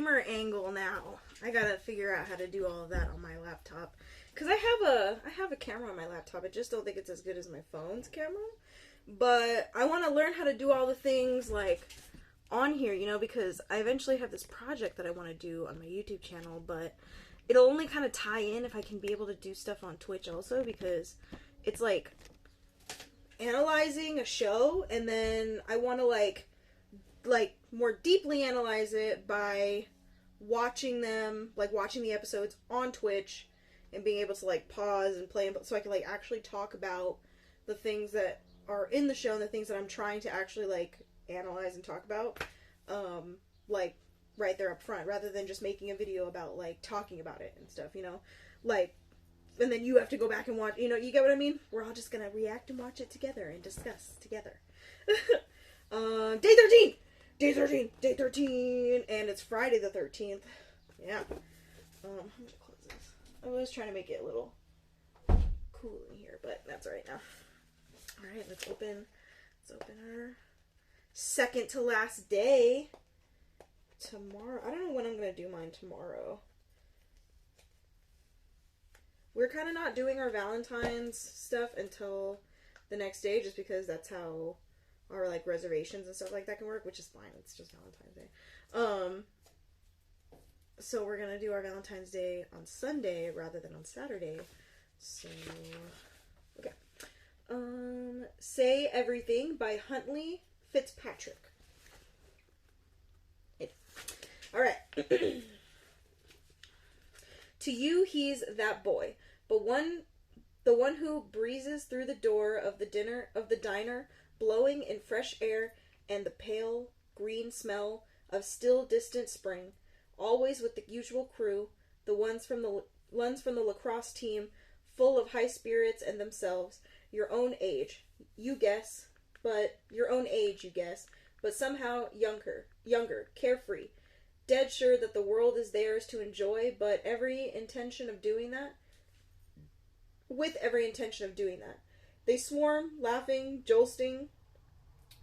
streamer angle now. I gotta figure out how to do all of that on my laptop. Because I have a camera on my laptop. I just don't think it's as good as my phone's camera. But I want to learn how to do all the things, like, on here, you know, because I eventually have this project that I want to do on my YouTube channel, but it'll only kind of tie in if I can be able to do stuff on Twitch also, because it's, like, analyzing a show, and then I want to, like, more deeply analyze it by watching them, like, watching the episodes on Twitch, and being able to, like, pause and play, so I can, like, actually talk about the things that are in the show and the things that I'm trying to actually, like, analyze and talk about, like, right there up front, rather than just making a video about, like, talking about it and stuff, you know? Like, and then you have to go back and watch, you know, you get what I mean? We're all just gonna react and watch it together and discuss together. Day 13! Day 13! Day 13! And it's Friday the 13th. Yeah. I'm gonna close this. I was trying to make it a little cool in here, but that's alright now. Alright, let's open our second to last day. Tomorrow. I don't know when I'm going to do mine tomorrow. We're kind of not doing our Valentine's stuff until the next day, just because that's how our, like, reservations and stuff like that can work, which is fine. It's just Valentine's Day. So we're going to do our Valentine's Day on Sunday rather than on Saturday. So, okay. Say Everything by Huntley Fitzpatrick. Alright. To you, he's that boy, but the one who breezes through the door of the diner, blowing in fresh air and the pale green smell of still distant spring, always with the usual crew, the ones from the lacrosse team, full of high spirits and themselves, your own age, you guess, but somehow younger, carefree, dead sure that the world is theirs to enjoy, with every intention of doing that. They swarm, laughing, jolting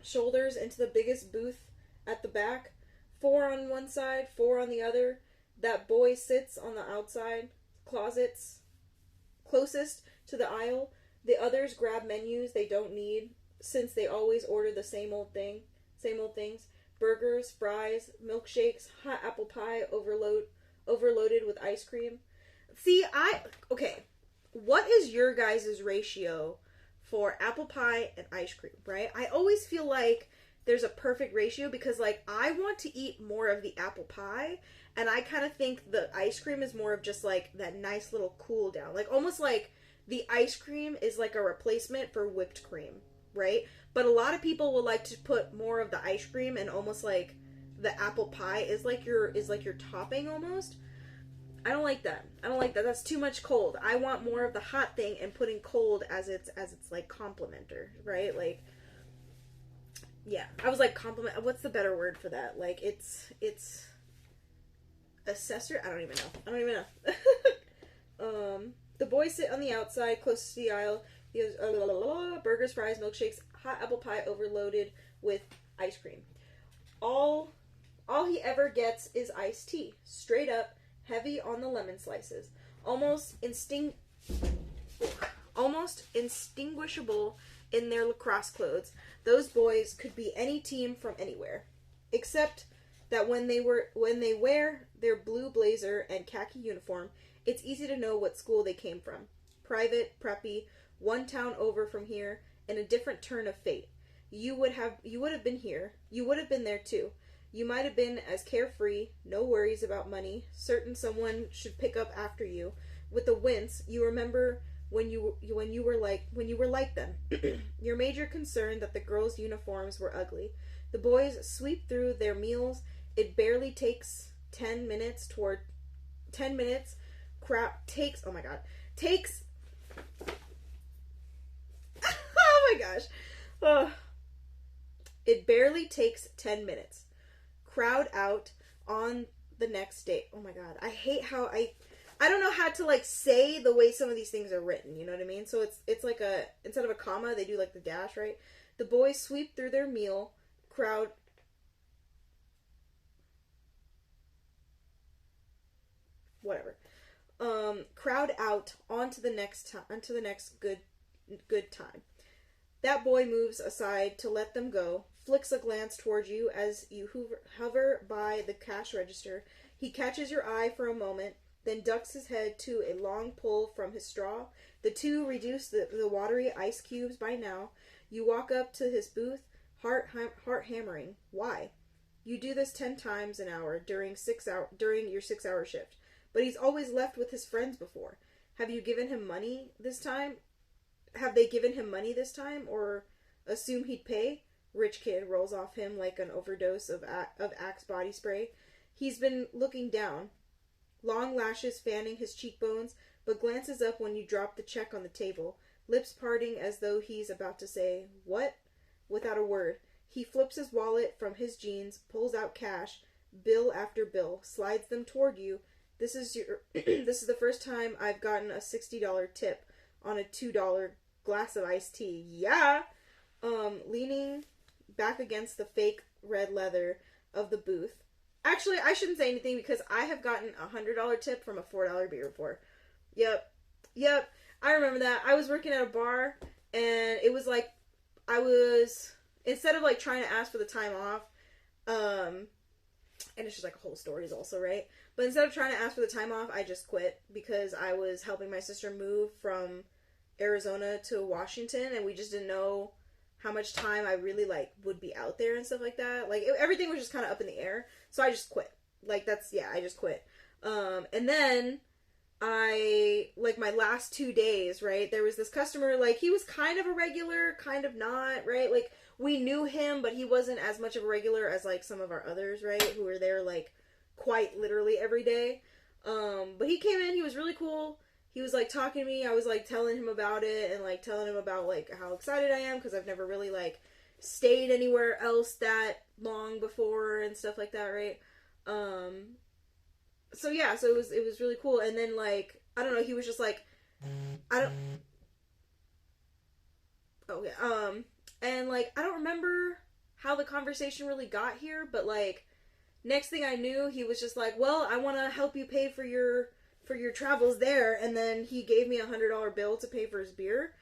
shoulders into the biggest booth at the back, 4 on one side, 4 on the other. That boy sits on the outside closets, closest to the aisle. The others grab menus they don't need, since they always order the same old things. Burgers, fries, milkshakes, hot apple pie overloaded with ice cream. See, okay, what is your guys' ratio for apple pie and ice cream, right? I always feel like there's a perfect ratio, because, like, I want to eat more of the apple pie, and I kind of think the ice cream is more of just, like, that nice little cool down. Like, almost like the ice cream is like a replacement for whipped cream, right? But a lot of people will like to put more of the ice cream, and almost like the apple pie is like your topping almost. I don't like that. That's too much cold. I want more of the hot thing and putting cold as its like complementer, right? Like, yeah. I was like compliment. What's the better word for that? Like, it's accessory. I don't even know. The boys sit on the outside, closest to the aisle. He goes, burgers, fries, milkshakes, hot apple pie overloaded with ice cream. All he ever gets is iced tea, straight up, heavy on the lemon slices, almost indistinguishable in their lacrosse clothes. Those boys could be any team from anywhere, except that when they wear their blue blazer and khaki uniform, it's easy to know what school they came from. Private, preppy, one town over from here, and a different turn of fate. You would have been here. You would have been there too. You might have been as carefree, no worries about money, certain someone should pick up after you. With a wince, you remember when you were like them. Your major concern that the girls' uniforms were ugly. The boys sweep through their meals. It barely takes 10 minutes. Takes oh my gosh. It barely takes 10 minutes. Crowd out on the next day. Oh my god. I hate how I don't know how to, like, say the way some of these things are written, you know what I mean? So it's like instead of a comma, they do like the dash, right? The boys sweep through their meal. Crowd whatever. Crowd out onto the next good time. That boy moves aside to let them go, flicks a glance towards you as you hover by the cash register. He catches your eye for a moment, then ducks his head to a long pull from his straw. The two reduce the watery ice cubes by now. You walk up to his booth, heart hammering. Why? You do this 10 times an hour during your 6-hour shift. But he's always left with his friends before. Have you given him money this time? Have they given him money this time, or assume he'd pay? Rich kid rolls off him like an overdose of Axe body spray. He's been looking down, long lashes fanning his cheekbones, but glances up when you drop the check on the table, lips parting as though he's about to say, "What?" without a word. He flips his wallet from his jeans, pulls out cash, bill after bill, slides them toward you. This is the first time I've gotten a $60 tip on a $2 glass of iced tea. Yeah! Leaning back against the fake red leather of the booth. Actually, I shouldn't say anything because I have gotten a $100 tip from a $4 beer before. Yep. I remember that. I was working at a bar, and it was like, instead of like trying to ask for the time off, and it's just like a whole story is also, right? But instead of trying to ask for the time off, I just quit because I was helping my sister move from Arizona to Washington, and we just didn't know how much time I really like would be out there and stuff like that. Like everything was just kind of up in the air, so I just quit. Like I just quit. And then like my last 2 days, right? There was this customer, like he was kind of a regular, kind of not, right? Like we knew him, but he wasn't as much of a regular as like some of our others, right? Who were there like quite literally every day. But he came in, he was really cool. He was like talking to me. I was like telling him about it and like telling him about like how excited I am because I've never really like stayed anywhere else that long before and stuff like that, right? So yeah, so it was really cool. And then like I don't know, he was just like and like I don't remember how the conversation really got here, but like next thing I knew, he was just like, "Well, I want to help you pay for your travels there," and then he gave me $100 bill to pay for his beer,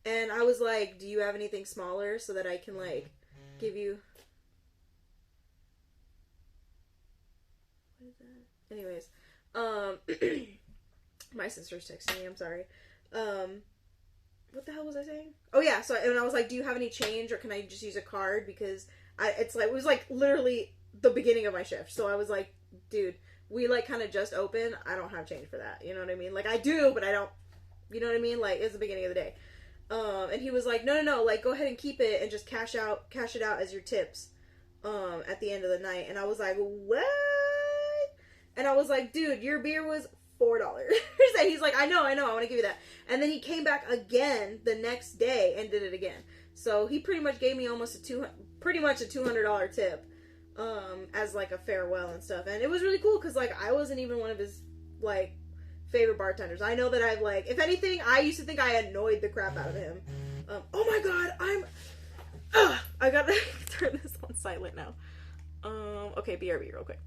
and I was like, "Do you have anything smaller so that I can like give you?" What is that? Anyways, my sister's texting me. I'm sorry. What the hell was I saying? Oh yeah, so and I was like, "Do you have any change, or can I just use a card?" Because it was like literally the beginning of my shift, so I was like, "Dude, we like kind of just open. I don't have change for that. You know what I mean? Like I do, but I don't. You know what I mean? Like it's the beginning of the day." And he was like, "No, like go ahead and keep it and just cash it out as your tips, at the end of the night." And I was like, "What?" And I was like, "Dude, your beer was $4." And he's like, I know, I want to give you that. And then he came back again the next day and did it again. So he pretty much gave me almost a $200 tip, as like a farewell and stuff. And it was really cool because like I wasn't even one of his like favorite bartenders. I know that I've like, if anything, I used to think I annoyed the crap out of him. Oh my god, I gotta turn this on silent now. Okay, BRB real quick.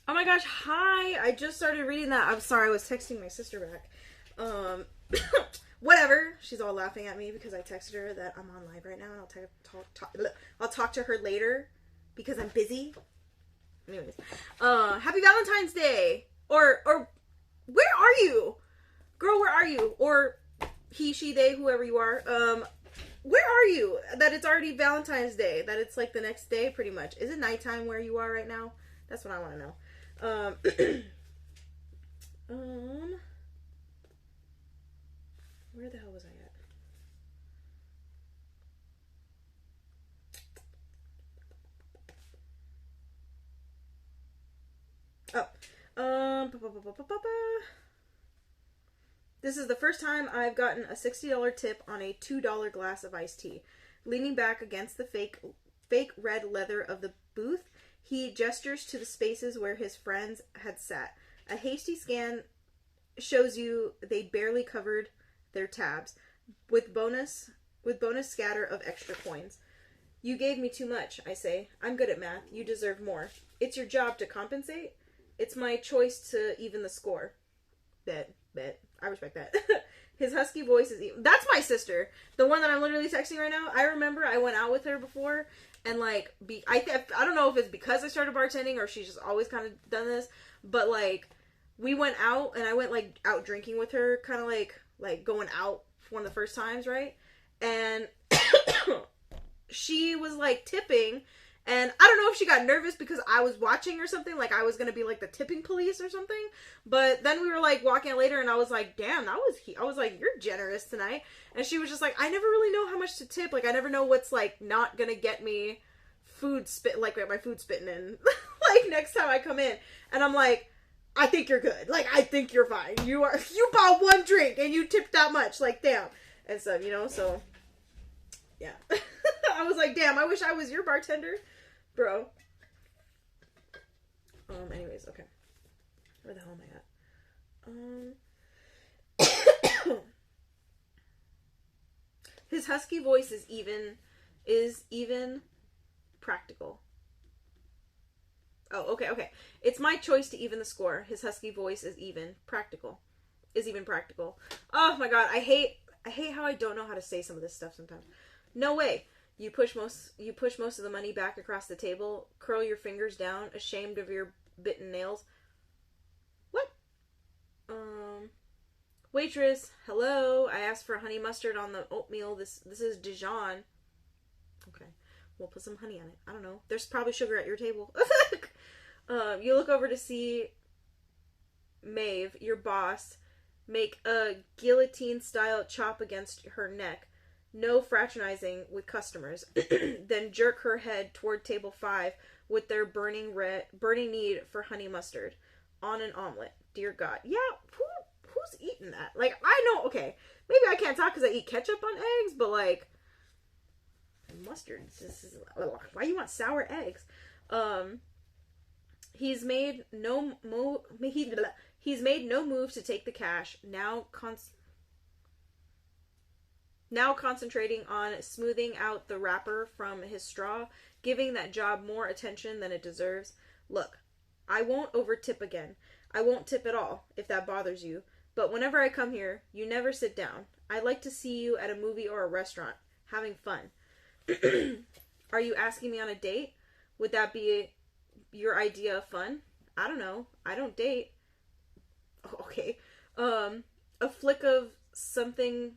Oh my gosh, hi! I just started reading that. I'm sorry, I was texting my sister back. Um, whatever. She's all laughing at me because I texted her that I'm on live right now and I'll talk to her later because I'm busy. Anyways, happy Valentine's Day. Or where are you? Girl, where are you? Or he, she, they, whoever you are. Where are you? That it's already Valentine's Day. That it's like the next day, pretty much. Is it nighttime where you are right now? That's what I want to know. Where the hell was I at? This is the first time I've gotten a $60 tip on a $2 glass of iced tea. Leaning back against the fake red leather of the booth, he gestures to the spaces where his friends had sat. A hasty scan shows you they barely covered their tabs, with bonus scatter of extra coins. You gave me too much, I say. I'm good at math. You deserve more. It's your job to compensate. It's my choice to even the score. Bet. I respect that. His husky voice is even. That's my sister. The one that I'm literally texting right now. I remember I went out with her before. And, like, I don't know if it's because I started bartending or she's just always kind of done this. But, like, we went out and I went, like, out drinking with her. Kind of like going out for one of the first times, right? And she was, like, tipping. And I don't know if she got nervous because I was watching or something. Like, I was going to be, like, the tipping police or something. But then we were, like, walking out later, and I was like, damn, I was like, you're generous tonight. And she was just like, I never really know how much to tip. Like, I never know what's, like, not going to get me my food spitting in. Like, next time I come in. And I'm like, I think you're good. Like, I think you're fine. You bought one drink, and you tipped that much. Like, damn. And stuff, you know, so, yeah. I was like, damn, I wish I was your bartender. Bro. Anyways, okay. Where the hell am I at? His husky voice is even practical. Oh, okay. It's my choice to even the score. His husky voice is even practical. Oh my god, I hate how I don't know how to say some of this stuff sometimes. No way. You push most of the money back across the table, curl your fingers down, ashamed of your bitten nails. What? Waitress, hello. I asked for honey mustard on the oatmeal. This is Dijon. Okay. We'll put some honey on it. I don't know. There's probably sugar at your table. You look over to see Maeve, your boss, make a guillotine-style chop against her neck. No fraternizing with customers. Then jerk her head toward table 5 with their burning need for honey mustard on an omelet. Dear God. Yeah, who's eating that? Like, I know, okay, maybe I can't talk because I eat ketchup on eggs, but, like, mustard. Why you want sour eggs? He's made no move to take the cash. Now concentrating on smoothing out the wrapper from his straw, giving that job more attention than it deserves. Look, I won't over-tip again. I won't tip at all, if that bothers you. But whenever I come here, you never sit down. I'd like to see you at a movie or a restaurant, having fun. Are you asking me on a date? Would that be your idea of fun? I don't know. I don't date. Okay. A flick of something.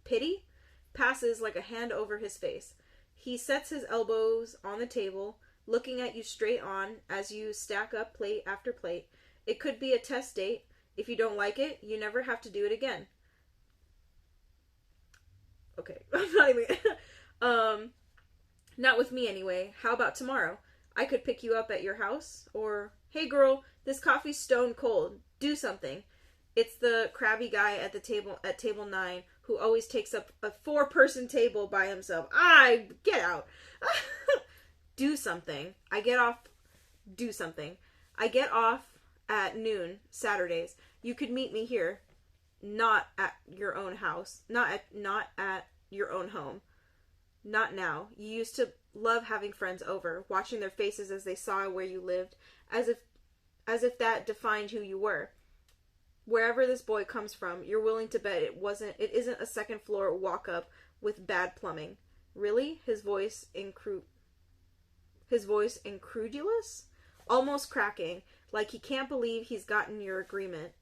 Pity passes like a hand over his face. He sets his elbows on the table, looking at you straight on as you stack up plate after plate. It could be a test date. If you don't like it, you never have to do it again. Okay, I'm not even... not with me anyway. How about tomorrow? I could pick you up at your house. Or, hey girl, this coffee's stone cold. Do something. It's the crabby guy at table 9 who always takes up a 4-person table by himself. Get out. Do something. Do something. I get off at noon Saturdays. You could meet me here. Not at your own house. Not at your own home. Not now. You used to love having friends over, watching their faces as they saw where you lived, as if that defined who you were. Wherever this boy comes from, you're willing to bet it isn't a second floor walk up with bad plumbing. Really? His voice incredulous? Almost cracking, like he can't believe he's gotten your agreement,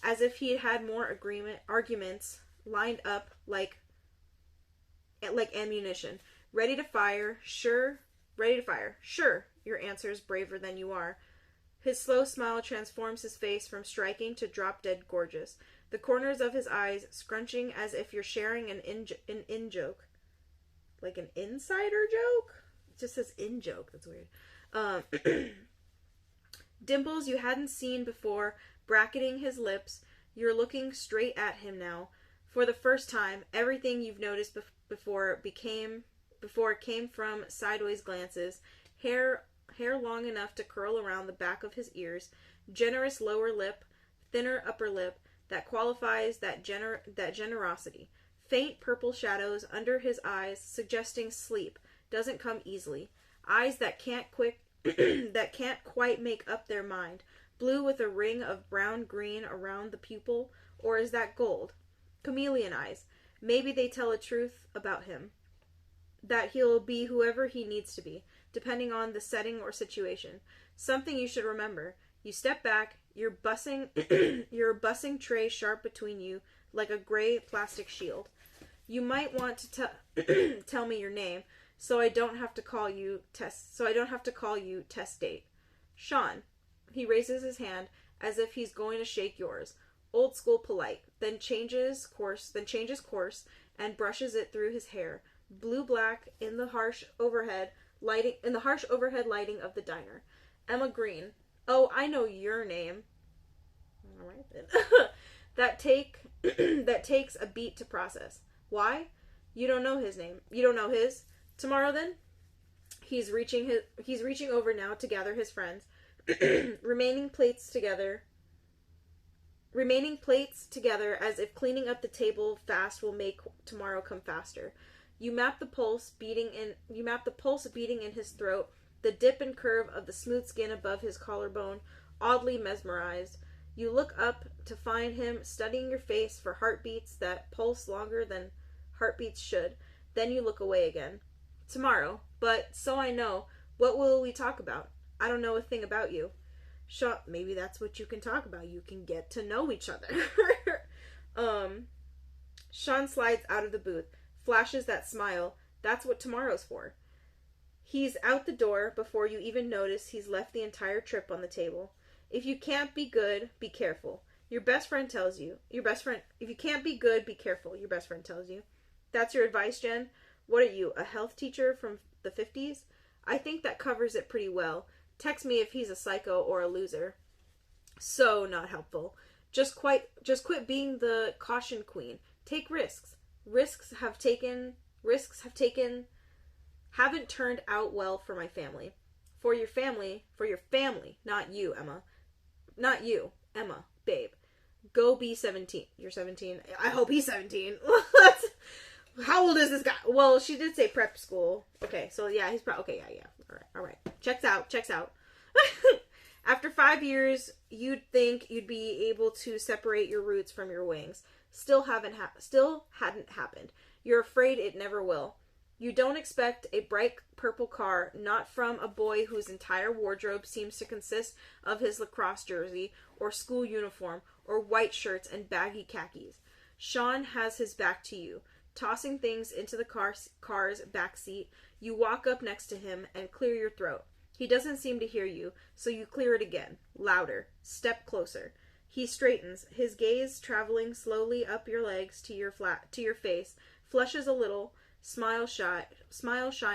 as if he had more arguments lined up like ammunition. Ready to fire, sure. Ready to fire, sure. Your answer is braver than you are. His slow smile transforms his face from striking to drop-dead gorgeous. The corners of his eyes scrunching as if you're sharing an in-joke. Like an insider joke? It just says in-joke. That's weird. Dimples you hadn't seen before, bracketing his lips. You're looking straight at him now. For the first time, everything you've noticed before came from sideways glances. Hair long enough to curl around the back of his ears, generous lower lip, thinner upper lip that qualifies that generosity. Faint purple shadows under his eyes suggesting sleep doesn't come easily. Eyes that can't quite make up their mind. Blue with a ring of brown-green around the pupil, or is that gold? Chameleon eyes. Maybe they tell a truth about him. That he'll be whoever he needs to be, depending on the setting or situation. Something you should remember. You step back, your bussing tray sharp between you, like a gray plastic shield. You might want to tell me your name, so I don't have to call you test date. Sean. He raises his hand as if he's going to shake yours. Old school polite, then changes course and brushes it through his hair. Blue-black in the harsh overhead lighting of the diner. Emma Green. Oh, I know your name. All right then. that takes a beat to process. Why? You don't know his name. You don't know his. Tomorrow then? He's reaching over now to gather his friends. Remaining plates together as if cleaning up the table fast will make tomorrow come faster. You map the pulse beating in his throat, the dip and curve of the smooth skin above his collarbone, oddly mesmerized. You look up to find him studying your face for heartbeats that pulse longer than heartbeats should. Then you look away again. Tomorrow, but so I know, what will we talk about? I don't know a thing about you. Sean, maybe that's what you can talk about. You can get to know each other. Sean slides out of the booth, flashes that smile. That's what tomorrow's for. He's out the door before you even notice he's left the entire trip on the table. If you can't be good, be careful. Your best friend tells you. If you can't be good, be careful. Your best friend tells you. That's your advice, Jen? What are you, a health teacher from the 50s? I think that covers it pretty well. Text me if he's a psycho or a loser. So not helpful. Just quit being the caution queen. Take risks. Risks haven't turned out well for my family. For your family, not you, Emma. Not you, Emma, babe. Go be 17. You're 17. I hope he's 17. How old is this guy? Well, she did say prep school. Okay, so yeah, he's probably... Okay, yeah. All right. Checks out. After 5 years, you'd think you'd be able to separate your roots from your wings. Still hadn't happened. You're afraid it never will. You don't expect a bright purple car, not from a boy whose entire wardrobe seems to consist of his lacrosse jersey, or school uniform, or white shirts and baggy khakis. Sean has his back to you. Tossing things into the car's back seat, you walk up next to him and clear your throat. He doesn't seem to hear you, so you clear it again, louder, step closer. He straightens, his gaze traveling slowly up your legs to your face, flushes a little, smile shy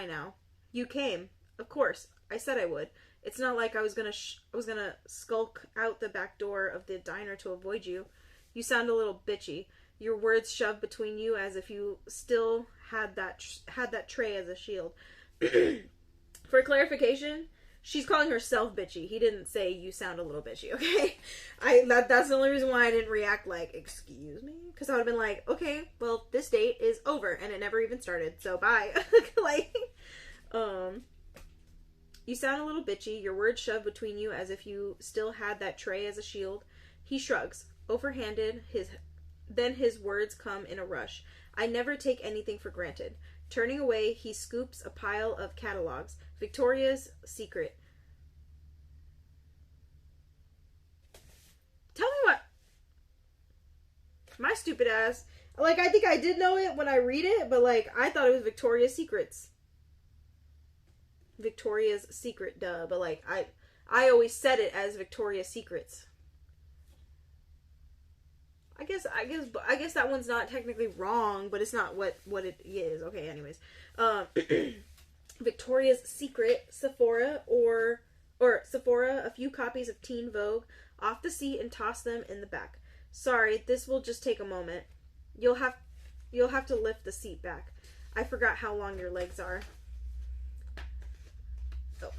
now. You came, of course. I said I would. It's not like I was gonna skulk out the back door of the diner to avoid you. You sound a little bitchy. Your words shoved between you as if you still had that tray as a shield. For clarification, she's calling herself bitchy. He didn't say you sound a little bitchy, okay? That's the only reason why I didn't react like, excuse me? Because I would have been like, okay, well, this date is over, and it never even started, so bye. You sound a little bitchy, your words shoved between you as if you still had that tray as a shield. He shrugs, overhanded, then his words come in a rush. I never take anything for granted. Turning away, he scoops a pile of catalogs. Victoria's Secret. Tell me what. My stupid ass. Like, I think I did know it when I read it, but, like, I thought it was Victoria's Secrets. Victoria's Secret, duh. But, like, I always said it as Victoria's Secrets. I guess that one's not technically wrong, but it's not what it is. Okay, anyways. Victoria's Secret, Sephora, or Sephora, a few copies of Teen Vogue, off the seat and toss them in the back. Sorry, this will just take a moment. You'll have to lift the seat back. I forgot how long your legs are. Oh.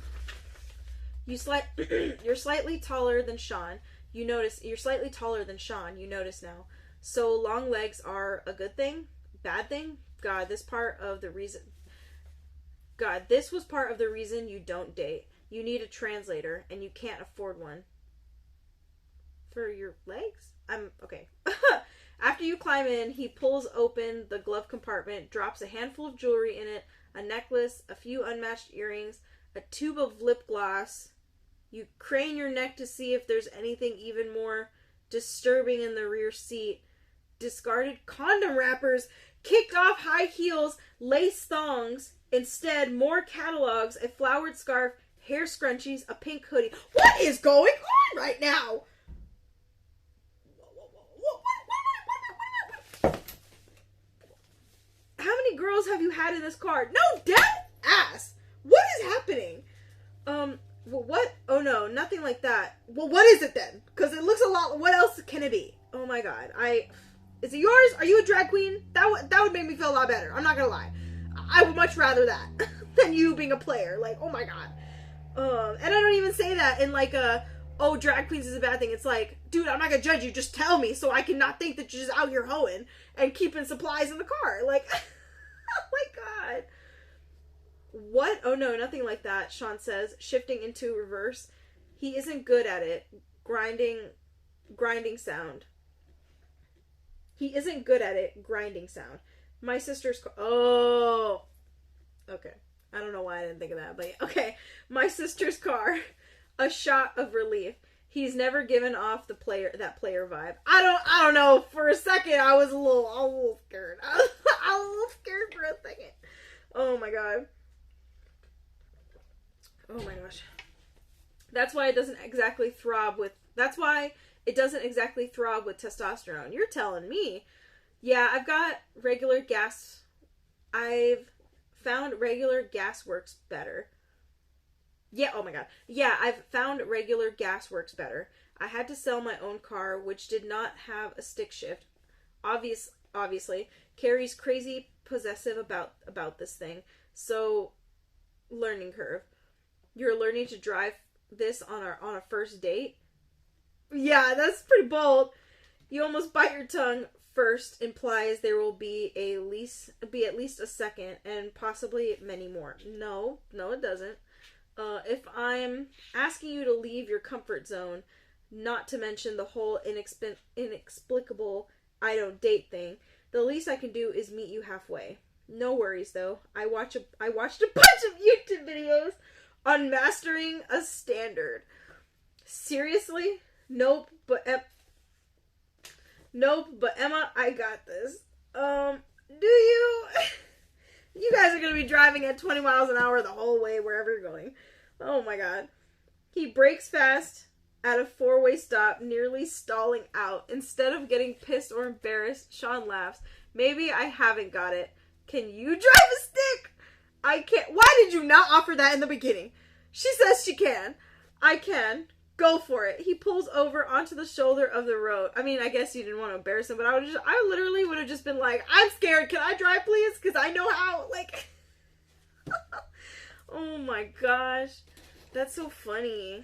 You're slightly taller than Sean. You notice you're slightly taller than Sean. You notice now. So long legs are a good thing? Bad thing? God, this was part of the reason you don't date. You need a translator, and you can't afford one. For your legs? Okay. After you climb in, he pulls open the glove compartment, drops a handful of jewelry in it, a necklace, a few unmatched earrings, a tube of lip gloss. You crane your neck to see if there's anything even more disturbing in the rear seat. Discarded condom wrappers, kicked off high heels, lace thongs. Instead, more catalogs, a flowered scarf, hair scrunchies, a pink hoodie. What is going on right now? How many girls have you had in this car? No, dead ass. What is happening? Well, what? Oh no, nothing like that. Well, what is it then? Because it looks a lot. What else can it be? Oh my god. Is it yours? Are you a drag queen? That would make me feel a lot better. I'm not gonna lie. I would much rather that than you being a player. Like, oh my god. And I don't even say that in like oh, drag queens is a bad thing. It's like, dude, I'm not gonna judge you. Just tell me so I can not think that you're just out here hoeing and keeping supplies in the car. Like, oh my god. What? Oh no, nothing like that, Sean says, shifting into reverse. He isn't good at it. Grinding sound. He isn't good at it. Grinding sound. My sister's car. Oh. Okay. I don't know why I didn't think of that, but yeah. Okay. My sister's car. A shot of relief. He's never given off that player vibe. I don't know. For a second, I was a little scared. I was a little scared for a second. Oh my god. Oh my gosh. That's why it doesn't exactly throb with testosterone. You're telling me. Yeah, I've found regular gas works better. Yeah, oh my god. Yeah, I've found regular gas works better. I had to sell my own car, which did not have a stick shift. Obviously. Carrie's crazy possessive about this thing. So, learning curve. You're learning to drive this on a first date? Yeah, that's pretty bold. You almost bite your tongue. First implies there will be at least a second and possibly many more. No, it doesn't. If I'm asking you to leave your comfort zone, not to mention the whole inexplicable I don't date thing, the least I can do is meet you halfway. No worries though. I watched a bunch of YouTube videos on mastering a standard. Seriously? Nope, but Emma, I got this. Do you? You guys are going to be driving at 20 miles an hour the whole way wherever you're going. Oh my god. He brakes fast at a four-way stop, nearly stalling out. Instead of getting pissed or embarrassed, Sean laughs. Maybe I haven't got it. Can you drive a stick? I can't. Why did you not offer that in the beginning? She says she can. I can. Go for it. He pulls over onto the shoulder of the road. I mean, I guess you didn't want to embarrass him, but I literally would have just been like, I'm scared. Can I drive, please? Because I know how. Like, oh my gosh. That's so funny.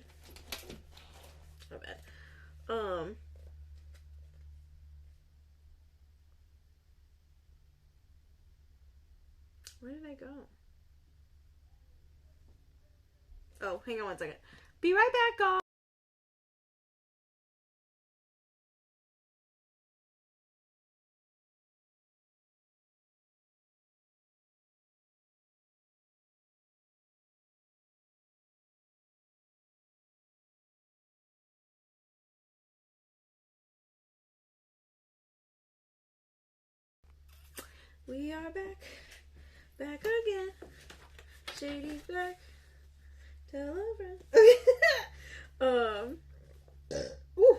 My bad. Where did I go? Oh, hang on one second. Be right back, guys. We are back. Back again. Shady's back. Tell a friend. Ooh.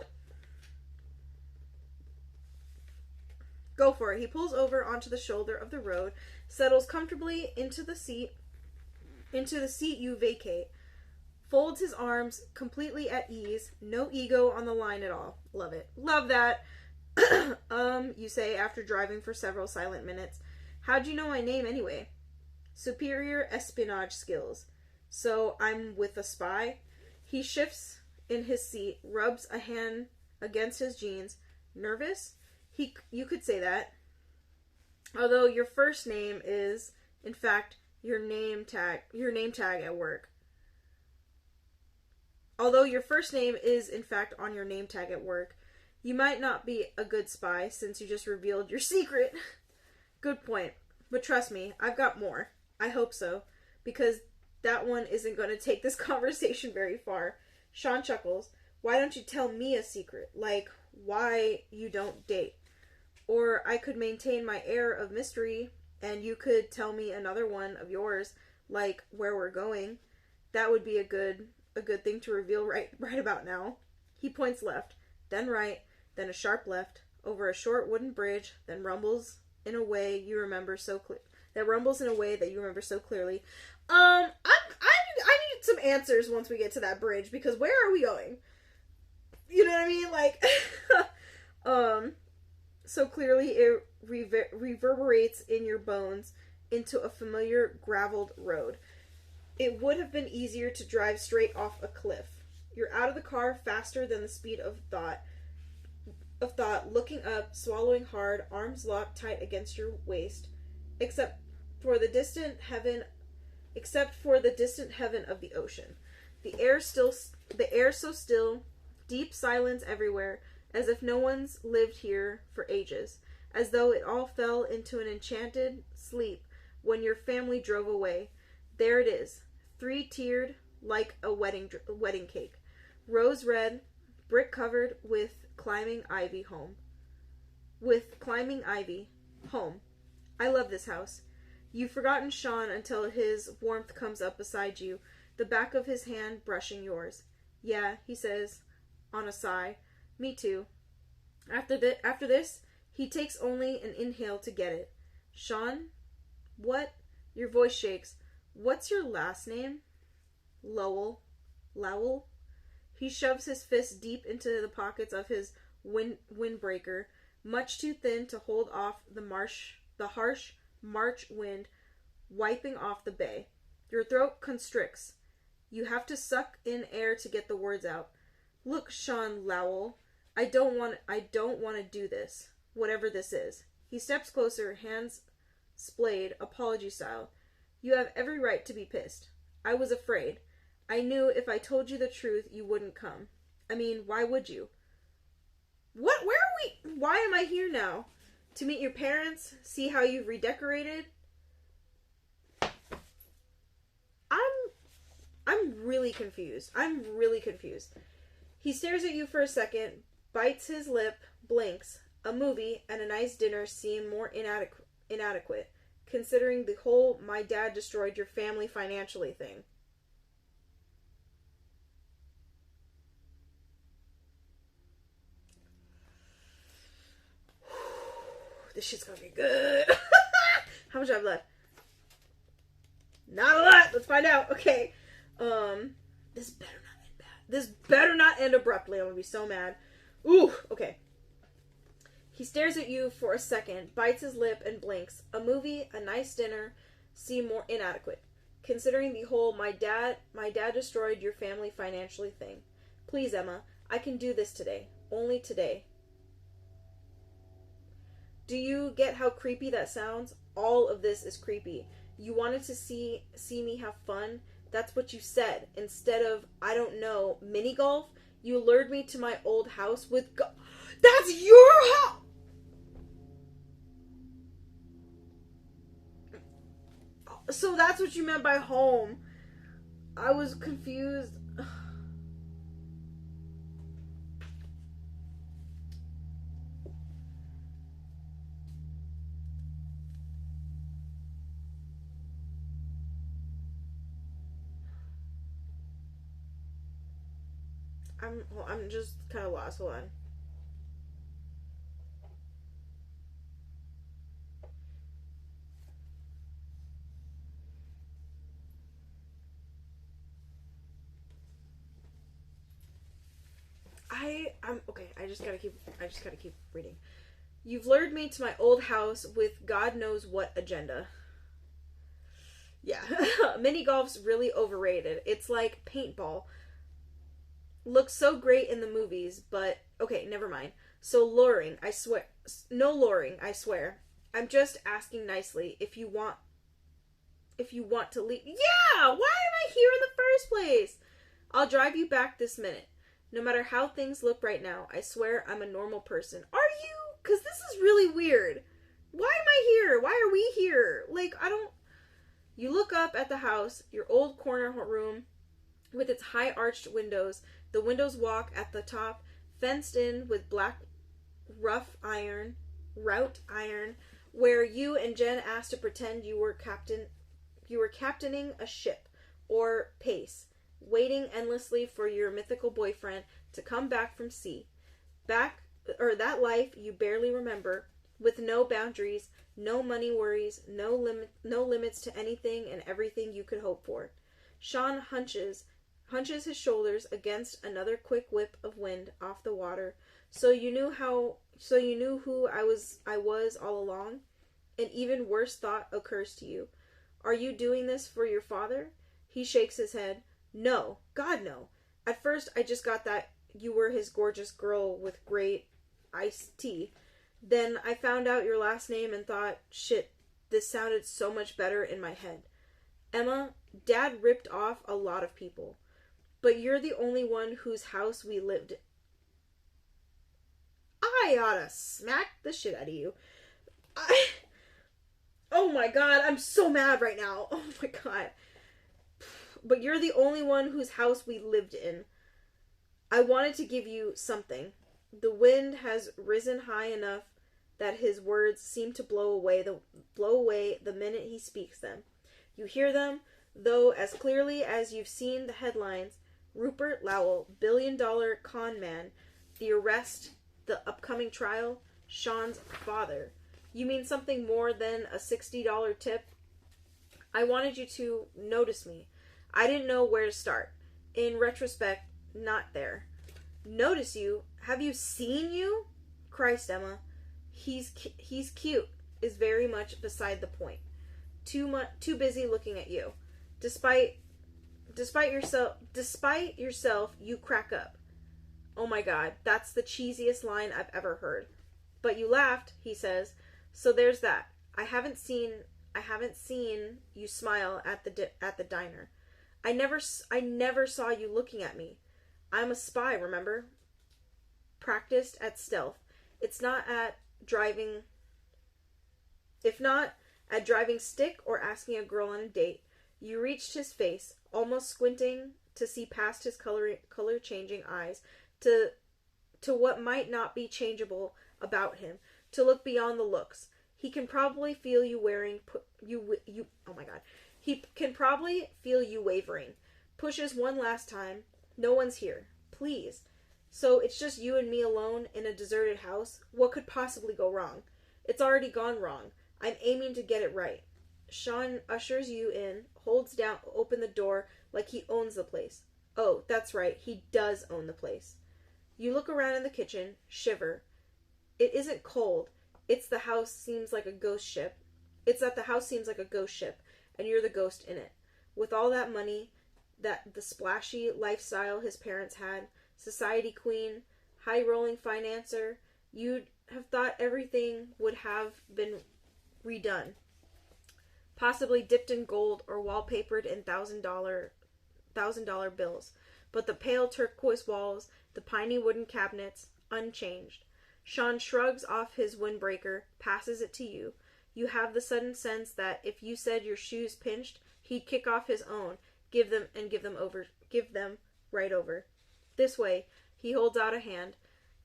Go for it. He pulls over onto the shoulder of the road, settles comfortably into the seat you vacate, folds his arms completely at ease, no ego on the line at all. Love it. Love that. You say after driving for several silent minutes. How'd you know my name anyway? Superior espionage skills. So I'm with a spy? He shifts in his seat, rubs a hand against his jeans. Nervous? You could say that. Although your first name is, in fact, your name tag at work. Although your first name is, in fact, on your name tag at work, you might not be a good spy since you just revealed your secret. Good point. But trust me, I've got more. I hope so. Because that one isn't going to take this conversation very far. Sean chuckles. Why don't you tell me a secret? Like, why you don't date? Or I could maintain my air of mystery, and you could tell me another one of yours, like where we're going. That would be a good thing to reveal right about now. He points left, then right, then a sharp left, over a short wooden bridge, then rumbles in a way you remember so clearly. I need some answers once we get to that bridge, because where are we going? You know what I mean? Like, so clearly it reverberates in your bones into a familiar graveled road. It would have been easier to drive straight off a cliff. You're out of the car faster than the speed of thought, looking up, swallowing hard, arms locked tight against your waist, except for the distant heaven of the ocean. The air so still, deep silence everywhere, as if no one's lived here for ages, as though it all fell into an enchanted sleep when your family drove away. There it is, three-tiered like a wedding cake, rose red, brick covered with climbing ivy. Home. I love this house. You've forgotten Sean until his warmth comes up beside you, the back of his hand brushing yours. Yeah, he says, on a sigh. Me too. After this, he takes only an inhale to get it. Sean? What? Your voice shakes. What's your last name? Lowell. He shoves his fist deep into the pockets of his windbreaker, much too thin to hold off the harsh March wind wiping off the bay. Your throat constricts. You have to suck in air to get the words out. Look, Sean Lowell, I don't want to do this, whatever this is. He steps closer, hands splayed, apology style. You have every right to be pissed. I was afraid. I knew if I told you the truth, you wouldn't come. I mean, why would you? What? Where are we? Why am I here now? To meet your parents? See how you've redecorated? I'm really confused. He stares at you for a second, bites his lip, blinks. A movie and a nice dinner seem more inadequate, considering the whole "my dad destroyed your family financially" thing. This shit's gonna be good. How much do I have left? Not a lot. Let's find out. Okay. This better not end bad. This better not end abruptly. I'm gonna be so mad. Ooh. Okay. He stares at you for a second, bites his lip, and blinks. A movie, a nice dinner, seem more inadequate, considering the whole my dad destroyed your family financially" thing. Please, Emma, I can do this today. Only today. Do you get how creepy that sounds? All of this is creepy. You wanted to see me have fun? That's what you said. Instead of, I don't know, mini golf, you lured me to my old house with That's your house! So that's what you meant by home. I was confused. I'm just kind of lost. Hold on. I'm okay. I just gotta keep reading. You've lured me to my old house with God knows what agenda. Yeah. Mini golf's really overrated. It's like paintball. Looks so great in the movies, but okay, never mind. So luring, I swear. No luring, I swear. I'm just asking nicely if you want to leave. Yeah! Why am I here in the first place? I'll drive you back this minute. No matter how things look right now, I swear I'm a normal person. Are you? Because this is really weird. Why am I here? Why are we here? Like, I don't... You look up at the house, your old corner room with its high arched windows. The windows walk at the top, fenced in with black route iron, where you and Jen asked to pretend you were captaining a ship, or pace, waiting endlessly for your mythical boyfriend to come back from sea. That life you barely remember, with no boundaries, no money worries, no limits to anything and everything you could hope for. Sean hunches his shoulders against another quick whip of wind off the water. So you knew who I was all along? An even worse thought occurs to you. Are you doing this for your father? He shakes his head. No, God no. At first I just got that you were his gorgeous girl with great iced tea. Then I found out your last name and thought, shit, this sounded so much better in my head. Emma, Dad ripped off a lot of people. But you're the only one whose house we lived in. I oughta smack the shit out of you. Oh my god, I'm so mad right now. Oh my god. But you're the only one whose house we lived in. I wanted to give you something. The wind has risen high enough that his words seem to blow away the minute he speaks them. You hear them, though, as clearly as you've seen the headlines. Rupert Lowell, billion-dollar con man, the arrest, the upcoming trial, Sean's father. You mean something more than a $60 tip? I wanted you to notice me. I didn't know where to start. In retrospect, not there. Notice you? Have you seen you? Christ, Emma. He's cute is very much beside the point. Too busy looking at you. Despite yourself, you crack up. Oh my god, that's the cheesiest line I've ever heard. But you laughed, he says. So there's that. I haven't seen you smile at the diner. I never saw you looking at me. I'm a spy, remember? Practiced at stealth. If not at driving stick or asking a girl on a date. You reached his face, almost squinting to see past his color changing eyes to what might not be changeable about him, to look beyond the looks. He can probably feel you oh my god. He can probably feel you wavering. Pushes one last time. No one's here. Please. So it's just you and me alone in a deserted house? What could possibly go wrong? It's already gone wrong. I'm aiming to get it right. Sean ushers you in, holds open the door like he owns the place. Oh, that's right. He does own the place. You look around in the kitchen, shiver. It isn't cold. It's that the house seems like a ghost ship, and you're the ghost in it. With all that money, the splashy lifestyle his parents had, society queen, high-rolling financer, you'd have thought everything would have been redone. Possibly dipped in gold or wallpapered in $1,000 bills. But the pale turquoise walls, the piney wooden cabinets, unchanged. Sean shrugs off his windbreaker, passes it to you. You have the sudden sense that if you said your shoes pinched, he'd kick off his own, give them right over. This way, he holds out a hand,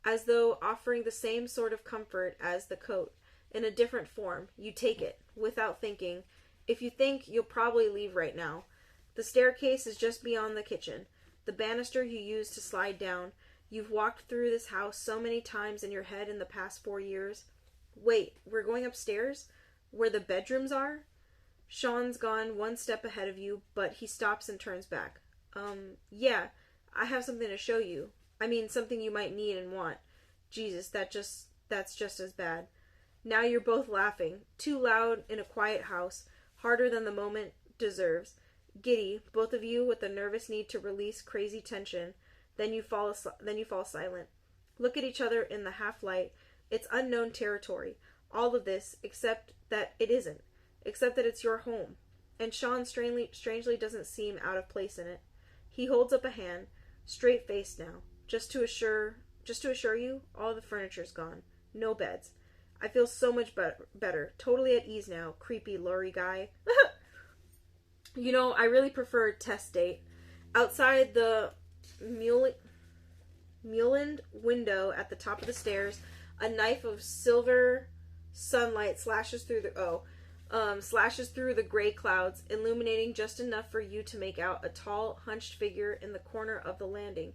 as though offering the same sort of comfort as the coat, in a different form. You take it, without thinking. If you think, you'll probably leave right now. The staircase is just beyond the kitchen. The banister you used to slide down. You've walked through this house so many times in your head in the past 4 years. Wait, we're going upstairs? Where the bedrooms are? Sean's gone one step ahead of you, but he stops and turns back. Yeah, I have something to show you. I mean, something you might need and want. Jesus, that's just as bad. Now you're both laughing, too loud in a quiet house, harder than the moment deserves. Giddy, both of you with a nervous need to release crazy tension. Then you fall silent. Look at each other in the half light. It's unknown territory. All of this, except that it isn't. Except that it's your home. And Sean strangely doesn't seem out of place in it. He holds up a hand, straight-faced now, just to assure you, all the furniture's gone. No beds. I feel so much better. Totally at ease now, creepy lorry guy. You know, I really prefer test date. Outside the mulined window at the top of the stairs, a knife of silver sunlight slashes through the gray clouds, illuminating just enough for you to make out a tall, hunched figure in the corner of the landing.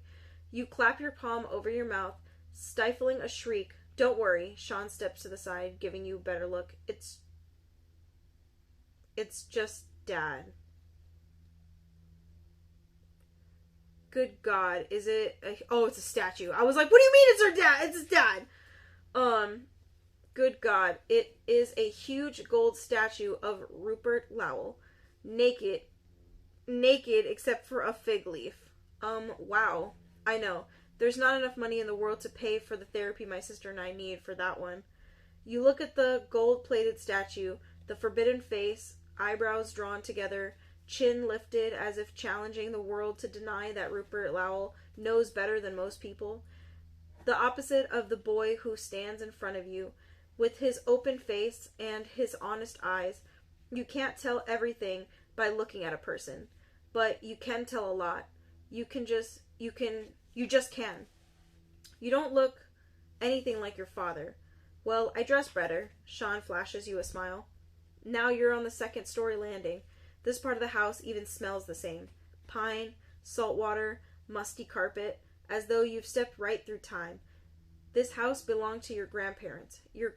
You clap your palm over your mouth, stifling a shriek. Don't worry, Sean steps to the side, giving you a better look. It's just Dad. Good God, is it? It's a statue. I was like, what do you mean it's her dad? It's his dad. Good God, it is a huge gold statue of Rupert Lowell, naked except for a fig leaf. Wow. I know. There's not enough money in the world to pay for the therapy my sister and I need for that one. You look at the gold-plated statue, the forbidden face, eyebrows drawn together, chin lifted as if challenging the world to deny that Rupert Lowell knows better than most people. The opposite of the boy who stands in front of you, with his open face and his honest eyes. You can't tell everything by looking at a person, but you can tell a lot. You just can. You don't look anything like your father. Well, I dress better. Sean flashes you a smile. Now you're on the second-story landing. This part of the house even smells the same. Pine, salt water, musty carpet, as though you've stepped right through time. This house belonged to your grandparents, your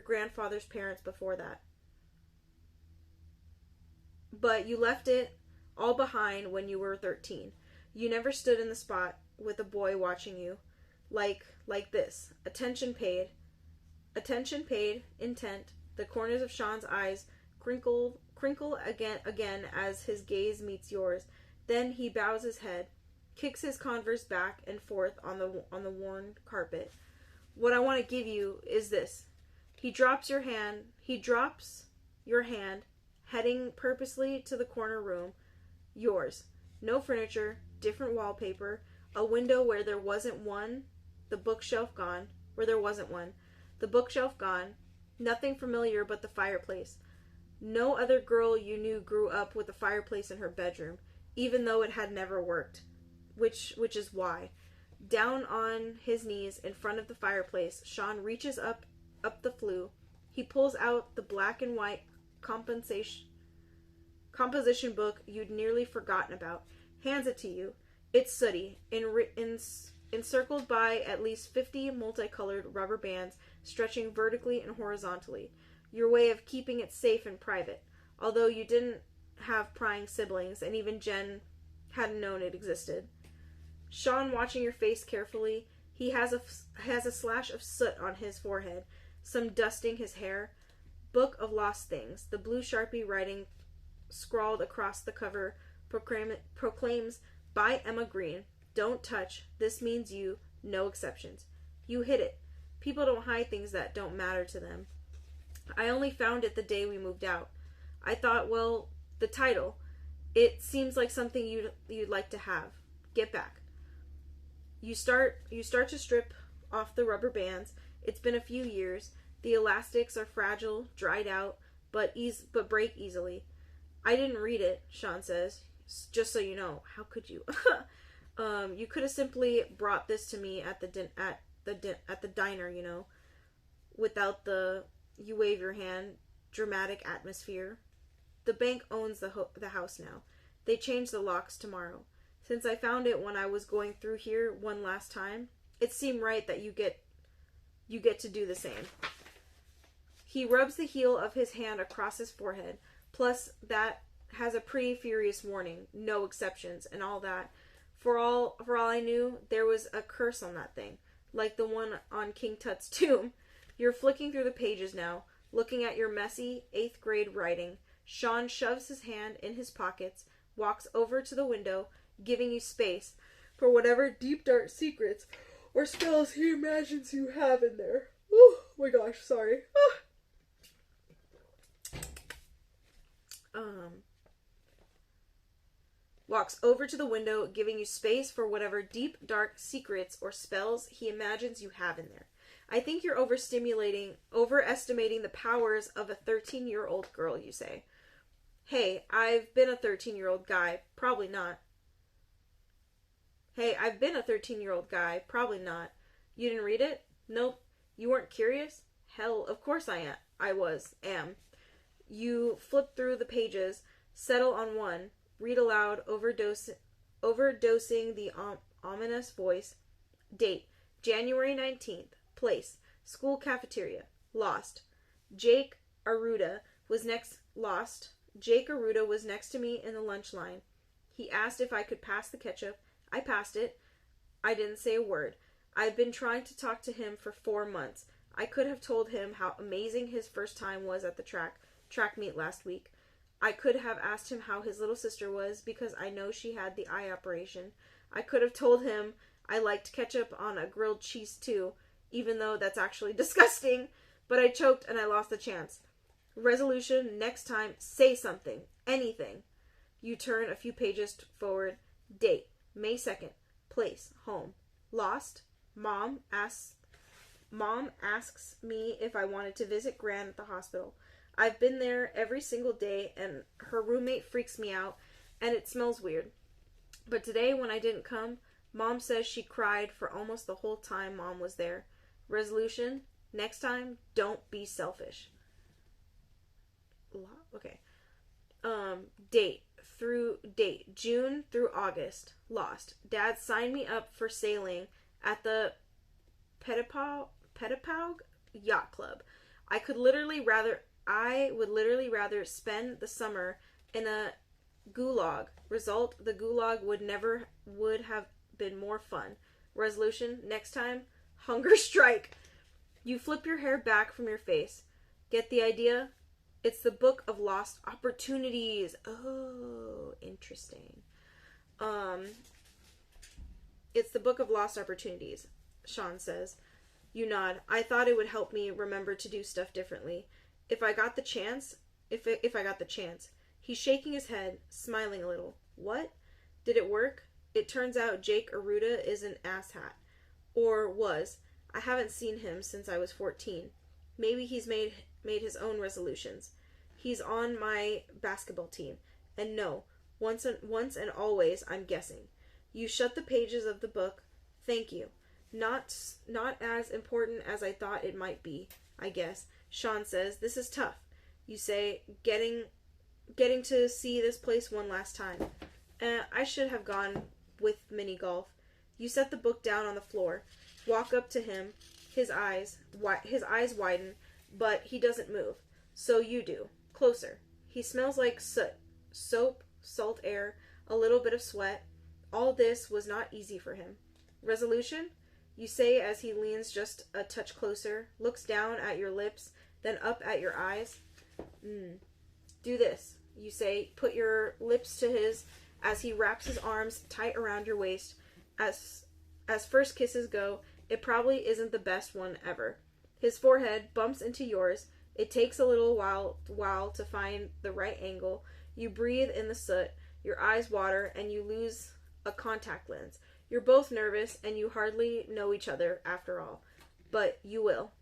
grandfather's parents before that. But you left it all behind when you were 13. You never stood in the spot with a boy watching you. Like this. Attention paid, intent. The corners of Sean's eyes crinkle again as his gaze meets yours. Then he bows his head, kicks his Converse back and forth on the worn carpet. What I want to give you is this. He drops your hand, heading purposely to the corner room. Yours. No furniture, different wallpaper, a window where there wasn't one, the bookshelf gone, where there wasn't one, the bookshelf gone, nothing familiar but the fireplace. No other girl you knew grew up with a fireplace in her bedroom, even though it had never worked. Which is why. Down on his knees in front of the fireplace, Sean reaches up the flue. He pulls out the black and white composition book you'd nearly forgotten about, hands it to you. It's sooty, encircled by at least 50 multicolored rubber bands stretching vertically and horizontally. Your way of keeping it safe and private, although you didn't have prying siblings, and even Jen hadn't known it existed. Sean, watching your face carefully, he has a slash of soot on his forehead, some dusting his hair. Book of Lost Things. The blue Sharpie writing scrawled across the cover proclaims, by Emma Green. Don't touch. This means you. No exceptions. You hid it. People don't hide things that don't matter to them. I only found it the day we moved out. I thought, well, the title. It seems like something you'd like to have. Get back. You start to strip off the rubber bands. It's been a few years. The elastics are fragile, dried out, but break easily. I didn't read it, Sean says. Just so you know. How could you? You could have simply brought this to me at the diner, you know, without the you wave your hand dramatic atmosphere. The bank owns the house now. They change the locks tomorrow. Since I found it when I was going through here one last time, it seemed right that you get to do the same. He rubs the heel of his hand across his forehead. Plus, that has a pretty furious warning, no exceptions, and all that. For all I knew, there was a curse on that thing, like the one on King Tut's tomb. You're flicking through the pages now, looking at your messy 8th grade writing. Sean shoves his hand in his pockets, walks over to the window, giving you space for whatever deep dark secrets or spells he imagines you have in there. Oh my gosh, sorry. Walks over to the window, giving you space for whatever deep, dark secrets or spells he imagines you have in there. I think you're overestimating the powers of a 13-year-old girl, you say. Hey, I've been a 13-year-old guy. Probably not. Hey, I've been a 13-year-old guy. Probably not. You didn't read it? Nope. You weren't curious? Hell, of course I am. You flip through the pages, settle on one, read aloud, overdosing the ominous voice. Date, January 19th. Place, school cafeteria. Lost. Jake Arruda was next to me in the lunch line. He asked if I could pass the ketchup. I passed it. I didn't say a word. I've been trying to talk to him for 4 months. I could have told him how amazing his first time was at the track meet last week. I could have asked him how his little sister was, because I know she had the eye operation. I could have told him I liked ketchup on a grilled cheese too, even though that's actually disgusting. But I choked and I lost the chance. Resolution, next time, say something. Anything. You turn a few pages forward. Date, May 2nd. Place, home. Lost. Mom asks me if I wanted to visit Gran at the hospital. I've been there every single day, and her roommate freaks me out, and it smells weird. But today, when I didn't come, Mom says she cried for almost the whole time Mom was there. Resolution, next time, don't be selfish. Okay. Date, June through August. Lost. Dad signed me up for sailing at the Pettapauge Yacht Club. I would literally rather spend the summer in a gulag. Result, the gulag would have been more fun. Resolution, next time, hunger strike. You flip your hair back from your face. Get the idea? It's the Book of Lost Opportunities. Oh, interesting. It's the Book of Lost Opportunities, Sean says. You nod. I thought it would help me remember to do stuff differently. If I got the chance. He's shaking his head, smiling a little. What? Did it work? It turns out Jake Arruda is an asshat. Or was. I haven't seen him since I was 14. Maybe he's made his own resolutions. He's on my basketball team. And no, once and always, I'm guessing. You shut the pages of the book. Thank you. Not as important as I thought it might be, I guess. Sean says, this is tough. You say, getting to see this place one last time. I should have gone with mini golf. You set the book down on the floor, walk up to him. His eyes widen, but he doesn't move. So you do. Closer. He smells like soot, soap, salt air, a little bit of sweat. All this was not easy for him. Resolution? You say as he leans just a touch closer, looks down at your lips, then up at your eyes. Do this, you say. Put your lips to his as he wraps his arms tight around your waist. As first kisses go, it probably isn't the best one ever. His forehead bumps into yours. It takes a little while to find the right angle. You breathe in the soot. Your eyes water, and you lose a contact lens. You're both nervous, and you hardly know each other after all. But you will.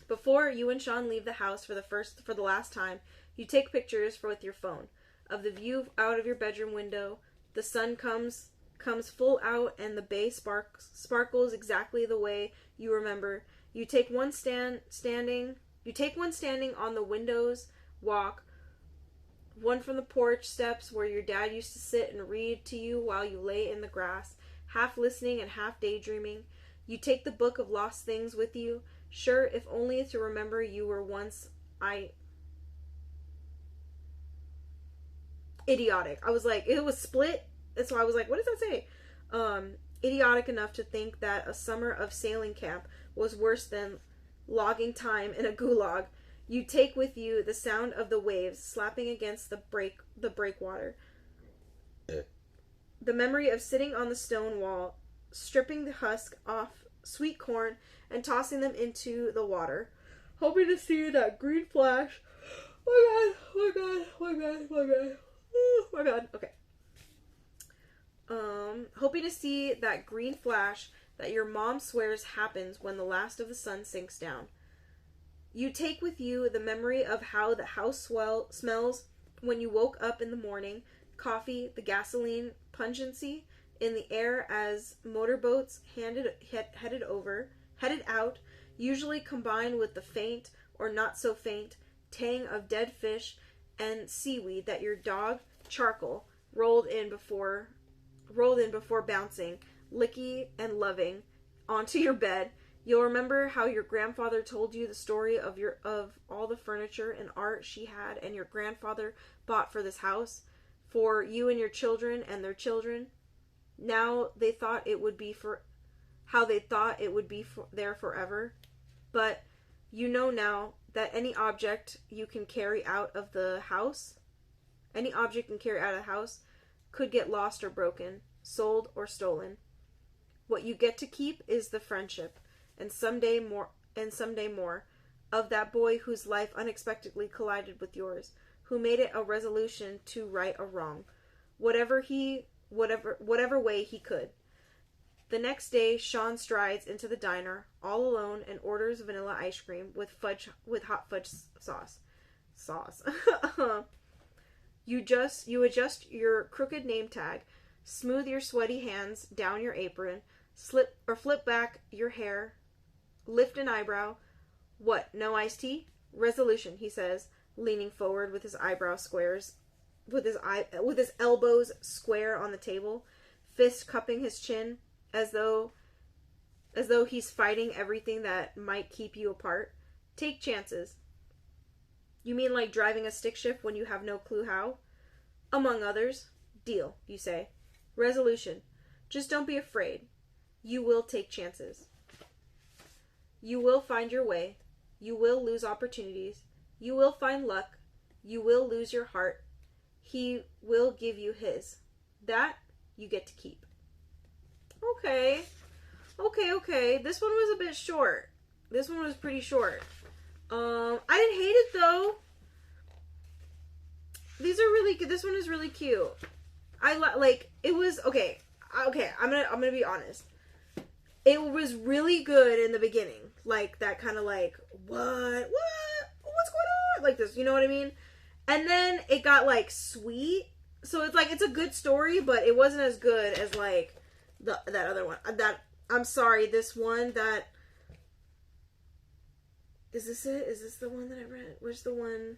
Before you and Sean leave the house for the last time, you take pictures with your phone of the view out of your bedroom window. The sun comes full out, and the bay sparkles exactly the way you remember. You take one standing on the window's walk, One from the porch steps where your dad used to sit and read to you while you lay in the grass, half listening and half daydreaming. You take the book of lost things with you, sure, if only to remember you were once idiotic. I was like, it was split, and so I was like, what does that say? Idiotic enough to think that a summer of sailing camp was worse than logging time in a gulag. You take with you the sound of the waves slapping against the breakwater. The memory of sitting on the stone wall, stripping the husk off sweet corn and tossing them into the water, hoping to see that green flash. Oh my god, oh my god, oh my god, oh my god. Okay. Hoping to see that green flash that your mom swears happens when the last of the sun sinks down. You take with you the memory of how the house smells when you woke up in the morning, coffee, the gasoline pungency in the air as motorboats headed out, usually combined with the faint or not so faint tang of dead fish and seaweed that your dog, Charcoal, rolled in before bouncing, licky and loving, onto your bed. You'll remember how your grandfather told you the story of all the furniture and art she had and your grandfather bought for this house, for you and your children and their children. Now they thought it would be there forever, but you know now that any object you can carry out of the house, could get lost or broken, sold or stolen. What you get to keep is the friendship, and someday more, of that boy whose life unexpectedly collided with yours, who made it a resolution to right a wrong, whatever way he could. The next day, Sean strides into the diner, all alone, and orders vanilla ice cream with hot fudge sauce. You adjust your crooked name tag, smooth your sweaty hands down your apron, flip back your hair, lift an eyebrow. What, no iced tea? Resolution, he says, leaning forward with his elbows square on the table, fist cupping his chin, as though he's fighting everything that might keep you apart. Take chances. You mean like driving a stick shift when you have no clue how? Among others. Deal, you say. Resolution. Just don't be afraid. You will take chances. You will find your way. You will lose opportunities. You will find luck. You will lose your heart. He will give you his. That you get to keep. Okay. This one was a bit short. This one was pretty short. I didn't hate it though. These are really good. This one is really cute. It was okay. Okay, I'm gonna be honest. It was really good in the beginning, like that kind of like what's going on, like this. You know what I mean? And then it got like sweet. So it's like it's a good story, but it wasn't as good as like that other one. I'm sorry. This one that. Is this it? Is this the one that I read? Where's the one?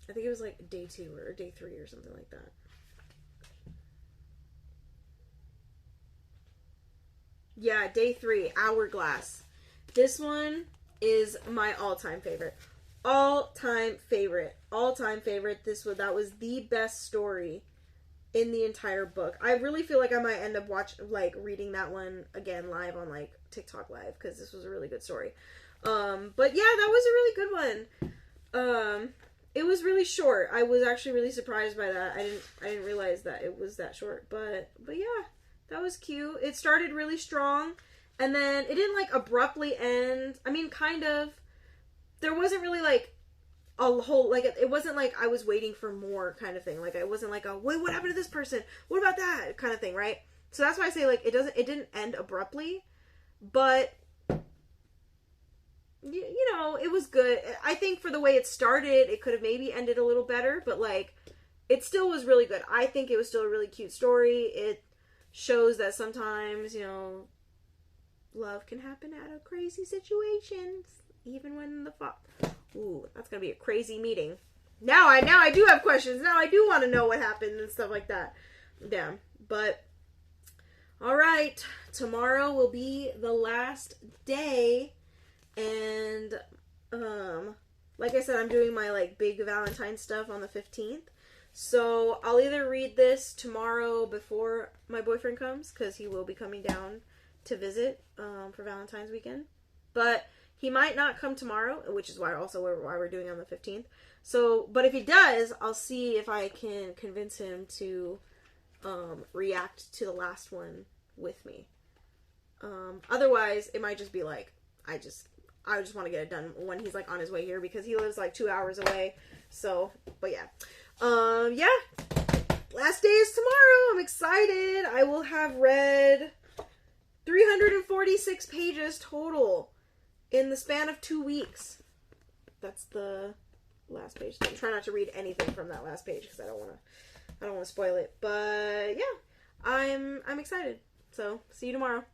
I think it was like day 2 or day 3 or something like that. Yeah, day 3, Hourglass. This one is my all-time favorite. All-time favorite. That was the best story in the entire book. I really feel like I might end up reading that one again live on like TikTok live because this was a really good story. But yeah, that was a really good one. It was really short. I was actually really surprised by that. I didn't realize that it was that short. But yeah, that was cute. It started really strong, and then it didn't like abruptly end. I mean, kind of. There wasn't really like a whole like it wasn't like I was waiting for more kind of thing. Like it wasn't like a wait, what happened to this person? What about that kind of thing, right? So that's why I say like it didn't end abruptly, but you know, it was good. I think for the way it started, it could have maybe ended a little better, but like it still was really good. I think it was still a really cute story. It shows that sometimes, you know, love can happen out of crazy situations, even when ooh, that's gonna be a crazy meeting. Now I do have questions. Now I do want to know what happened and stuff like that. Yeah, but all right, tomorrow will be the last day, and like I said, I'm doing my like big Valentine stuff on the 15th. So I'll either read this tomorrow before my boyfriend comes, because he will be coming down to visit for Valentine's weekend. But he might not come tomorrow, which is why we're doing it on the 15th. So, but if he does, I'll see if I can convince him to react to the last one with me. Otherwise, it might just be like, I just want to get it done when he's like on his way here, because he lives like 2 hours away. So, but yeah. Last day is tomorrow. I'm excited. I will have read 346 pages total in the span of 2 weeks. That's the last page. I'm trying not to read anything from that last page because I don't want to spoil it. But yeah, I'm excited. So see you tomorrow.